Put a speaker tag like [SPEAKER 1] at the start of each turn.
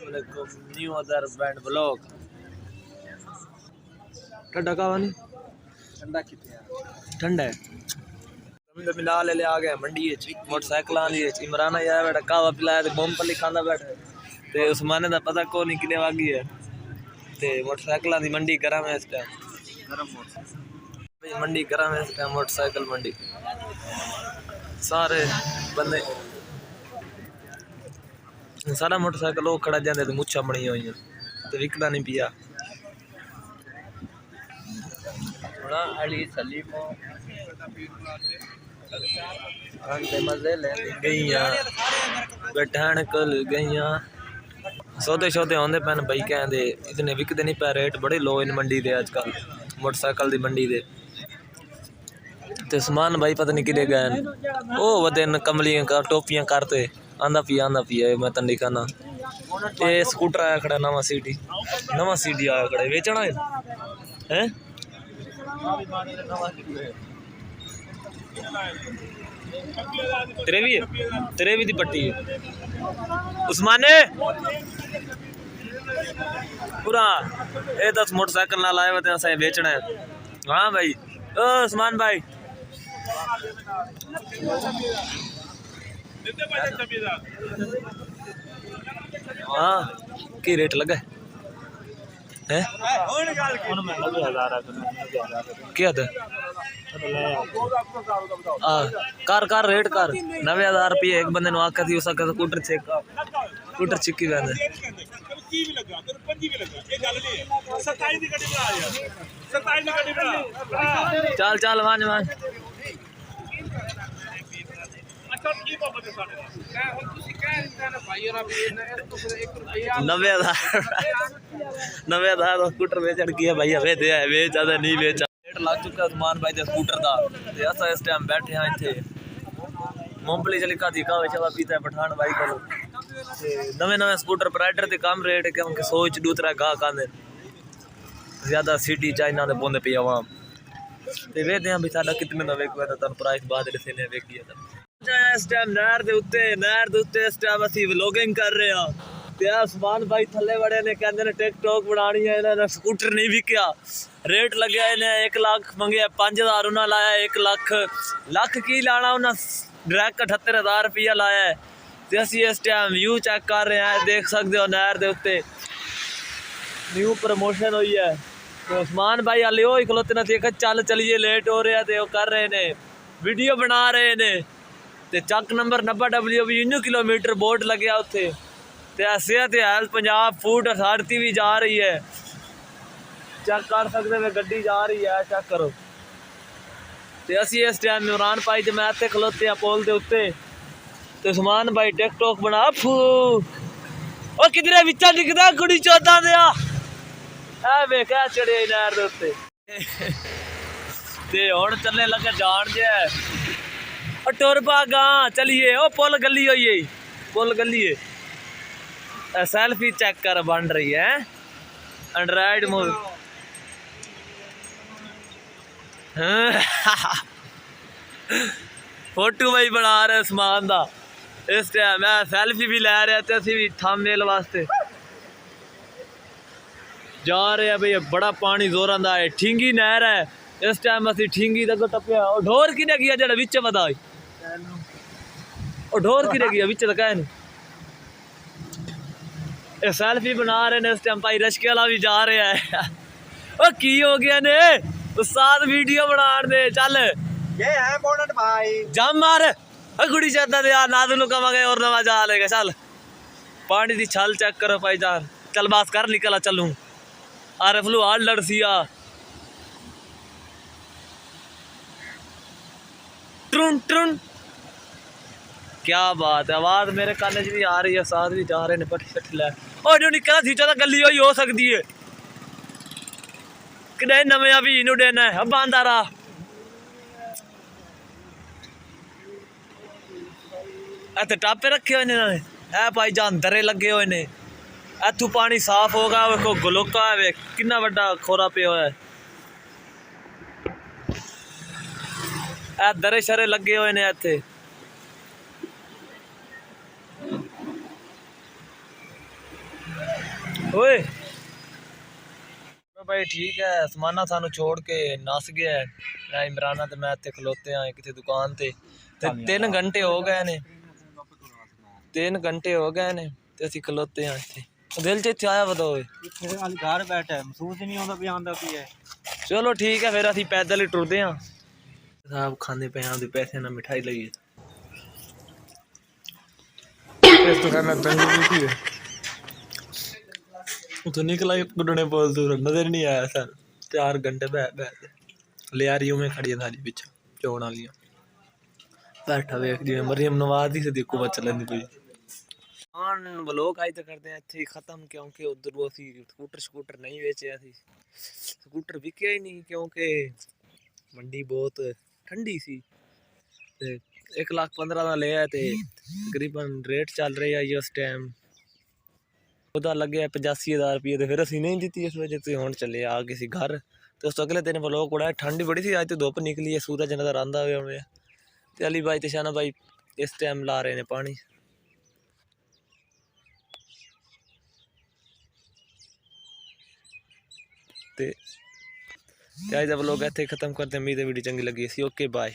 [SPEAKER 1] Assalamualaikum, new other band vlog. ठंडा कावा नहीं
[SPEAKER 2] ठंडा कितने
[SPEAKER 1] ठंडा है हम तो मिला ले आ गए मंडी मोटरसाइकिल आनी है इमरान आया बैठा कावा पिलाया ते बम पल्ली खांदा बैठा ते उस्माने दा पता को नहीं किने वागी है ते मोटरसाइकिल दी मंडी करा मैं इस टाइम
[SPEAKER 2] गरम मोटरसाइकिल
[SPEAKER 1] मंडी करा मैं इस टाइम मोटरसाइकिल मंडी सारे बंदे सारा मोटरसाइकिल वो खड़ा जाते तो मुच्छा बनी हुई तो विकदा नहीं पिया अली सलीमो मजे ले गईया बैठान कल गईया सौदे शौदे आते पैन बई कहते इतने विकते नहीं पै रेट बड़े लो इन मंडी दे अजकल मोटरसाइकिल दी मंडी दे ते समान भाई पता नहीं किदे गए ओ वदे कमलियां का टोपियां करते आंदा पिया मैं तन दिखाना ये स्कूटर आया खड़ा नवा सीडी आया खड़ा बेचना है तेरे भी दी पट्टी है उस्माने पूरा ये 10 मोटरसाइकिल ना लाए हुए असें बेचना है हाँ भाई ओ उस्मान भाई हाँ की रेट लगा है क्या था कार रेट कर 90,000 रुपये एक बंदे ने आखा थी उस स्कूटर चिक्की वैसे चल वांज 90,000 स्कूटर बेच अड़की है भाई हवे दे बेच ज्यादा नहीं बेच रेट लग चुका उस्मान भाई दे स्कूटर दा ते अस इस टाइम बैठे हैं इत्थे मूंगफली चली का दी कावे चवा पीता है पठान भाई को ते नवे स्कूटर प्राइडर ते कम रेट क्योंकि सोच दूसरा गा कांदे ज्यादा सिटी चाइना दे पोंदे पे आवाम ते वेदे हैं भी साडा कितने दा वेख वे तन प्राइस बाद दे ने वेखी है इस टाइम नहर दे उत्ते इस टाइम असी व्लॉगिंग कर रहे हैं ते उस्मान भाई थल्ले बड़े ने कहंदे ने टिकटॉक बनानी है इन्हें स्कूटर नहीं विकया रेट लग्या इन्हें 1 लाख मंगया 5,000 उन्हें लाया 1 लाख की लाना उन्हें डायरेक्ट 78,000 रुपया लाया है ते असी इस टाइम व्यू चेक कर रहे हैं देख सकते हो नहर दे उत्ते न्यू प्रमोशन हुई है तो उस्मान भाई हाले हो खलोते ने देखा चलिए लेट हो रहा है वो कर रहे ने वीडियो बना रहे ने ते चक नंबर 90W 20 किलोमीटर बोर्ड लगे उत्थे ते सेहत हेल्थ पंजाब फूड अथॉरिटी भी जा रही है चेक कर सकते हो गड्डी जा रही है चेक करो ते असी इस टाइम इमरान भाई ते मैं इत्थे खलोते हैं पोल दे उत्ते ते उस्मान भाई टिकटॉक बना फू ओ किधरे विचा दिखदा कुड़ी चौथा दे ए वेख चढ़े नहर दे उत्ते ते हुण चलने लगे जान जे टुर पागा चलिए ओ पुल गली है सेल्फी चेक कर बन रही है एंड्रॉइड मोड फोटो भाई बना रहे उस्मान दा इस टाइम मैं सेल्फी भी लै रहा थे असी भी थंबनेल वास्ते जा रहे हैं भाई बड़ा पानी जोरां दा है ठींगी नहर है इस टाइम असी ठींगी तक टप्पिया ढोर किने गया जेड़ा विच वदा ढोर किने गया विच तक है सेल्फी बना रहे ने इस टाइम भाई रश्के वाला भी जा रहा है ओ की हो गया ने उस्ताद वीडियो बना दे चल
[SPEAKER 2] ये है बोनट भाई
[SPEAKER 1] जम मार गुड़ी चाहता दे यार नादू नु कवांगे और नवा जा लेगा चल पानी दी छल चेक करो भाई जान चल बात कर निकला चलूं आरफ लो हाल लड़सिया ट्रुन ट्रुन क्या बात है आवाज मेरे कान च भी आ रही है साथ भी जा रहे ने पट्टी शट्टी लै ओ जो निकला थी चला गली होई हो सकती है किडे नवे भी नु देना है बांदा रहा इत्थे टापे रखे हुए ने है भाई जान दरे लगे हुए ने इत्थों पानी साफ होगा वेखो गलोका है वे कितना बड़ा खोरा पे हुआ है दरे शरे लगे हुए ने इत्थे ਓਏ ਭਾਈ ਠੀਕ ਹੈ ਸਮਾਨਾ ਸਾਨੂੰ ਛੋੜ ਕੇ ਨਸ ਗਿਆ ਮੈਂ ਇਮਰਾਨਾ ਤੇ ਮੈਂ ਇੱਥੇ ਖਲੋਤੇ ਆ ਕਿਤੇ ਦੁਕਾਨ ਤੇ 3 ਘੰਟੇ ਹੋ ਗਏ ਨੇ 3 ਘੰਟੇ ਹੋ ਗਏ ਨੇ ਤੇ ਅਸੀਂ ਖਲੋਤੇ ਆ ਇੱਥੇ ਦਿਲ ਚ ਇੱਥੇ ਆਇਆ ਵਦਾ ਓਏ
[SPEAKER 2] ਇੱਥੇ ਹਾਲੇ ਘਰ ਬੈਠਾ ਮਹਿਸੂਸ ਹੀ ਨਹੀਂ ਆਉਂਦਾ ਵੀ ਆਂਦਾ ਕੀ ਹੈ
[SPEAKER 1] ਚਲੋ ਠੀਕ ਹੈ ਫਿਰ ਅਸੀਂ ਪੈਦਲ ਹੀ ਟੁਰਦੇ ਆ ਸਾਹਿਬ ਖਾਂਦੇ ਪਏ ਆ ਉਹਦੇ ਪੈਸੇ ਨਾਲ ਮਿਠਾਈ ਲਈਏ ਇਸ ਤੋਂ ਖਾਣਾ ਤੰਗ ਕੀ ਹੈ तो निकला गुडने बोल दूर नजर नहीं आया सर 4 घंटे ले आ रही हूँ मैं खड़ी है थाली पीछे चौड़ वाली बैठा वेख जी मरियम नवाज ही से देखो बच्चा लेंदी कोई हाँ ब्लॉग आज तो करते हैं इतने खत्म क्योंकि उधर वो सी स्कूटर नहीं बेचे सी स्कूटर बिके ही नहीं क्योंकि मंडी बहुत ठंडी सी 1,15,000 का ले आए थे तकरीबन रेट चल रही है उस टाइम ਉਹਦਾ ਲੱਗਿਆ 85,000 ਰੁਪਏ ਤੇ ਫਿਰ ਅਸੀਂ ਨਹੀਂ ਦਿੱਤੀ ਇਸ ਵਜ੍ਹਾ ਤੇ ਹੁਣ ਚੱਲੇ ਆ ਗਏ ਸੀ ਘਰ ਤੇ ਉਸ ਤੋਂ ਅਗਲੇ ਦਿਨ ਵਲੋਗ ਬੜਾ ਠੰਡ ਬੜੀ ਸੀ ਅੱਜ ਤੇ ਧੁੱਪ ਨਿਕਲੀ ਹੈ ਸੂਰਜ ਨਜ਼ਰ ਆਂਦਾ ਹੋਇਆ ਹੁਣ ਤੇ ਅਲੀ ਬਾਈ ਤੇ ਸ਼ਾਨਾ ਬਾਈ ਇਸ ਟਾਈਮ ਲਾ ਰਹੇ ਨੇ ਪਾਣੀ ਤੇ ਅੱਜ ਦਾ ਵਲੋਗ ਇੱਥੇ ਖਤਮ ਕਰਦੇ ਉਮੀਦ ਹੈ ਵੀਡੀਓ ਚੰਗੀ ਲੱਗੀ ਸੀ ਓਕੇ ਬਾਏ